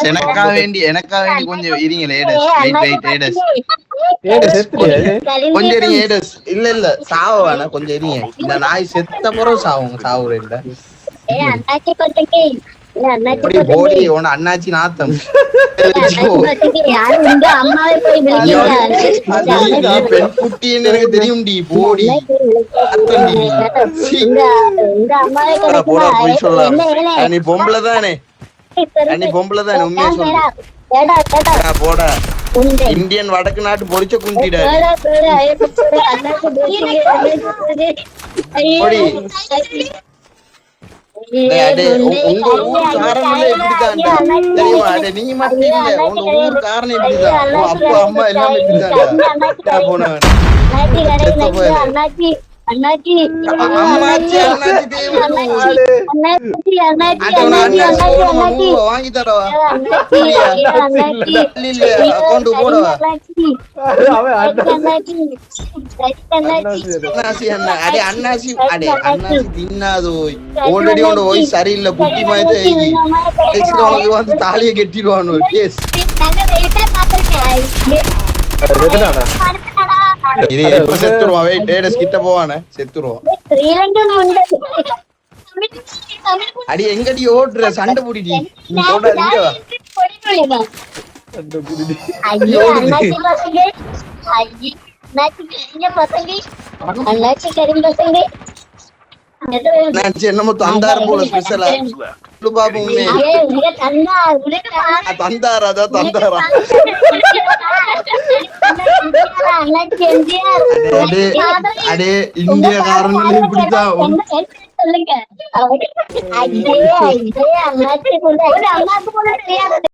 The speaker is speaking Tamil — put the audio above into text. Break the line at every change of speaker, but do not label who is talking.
எனக்கா வேண்டி கொஞ்சம் இருங்களே கொஞ்சம் இருங்க ஏடஸ் இல்ல சாவ வேணா கொஞ்சம் இருங்க இந்த நாய் செத்த பிறகு சாவுற இல்ல போடி உன அண்ணாச்சி நாத்தம் பெண் குட்டின்னு எனக்கு தெரியும் டி போடி போடா போய் சொல்லலாம் நீ பொம்பளை தானே உண்மையா சொல்ல போடா இந்தியன் வடக்கு நாட்டு பொரிச்ச குண்டிட உங்க ஊர்காரங்களே இப்படித்தான் தெரியுமா? நீ மட்டும் இல்ல உங்க ஊர்காரன் இப்படிதான் அப்பா அம்மா எல்லாமே இப்படிதான் போனவன் வாங்கி தரவா அக்கௌண்ட் போடவா அண்ணாசி தின்னாதோ ஆல்ரெடி உன்னோட வாய்ஸ் சரியில்லை குட்டி மாதிரி உனக்கு வந்து தாலியை கட்டிடுவானு கேஸ் இது எப்ப செத்துருவான் வெயிட் டேடஸ் கிட்ட போவானே செத்துருவான் அடி எங்கடி ஓடுற சண்டை புடிடி நீ ஓட இங்க வா சண்டை புடிடி என்னமோ தந்தார் போல ஸ்பெஷலா பாப்போம் தந்தாரா தந்தாரா அடே இந்தியக்காரங்களே இப்படித்தான்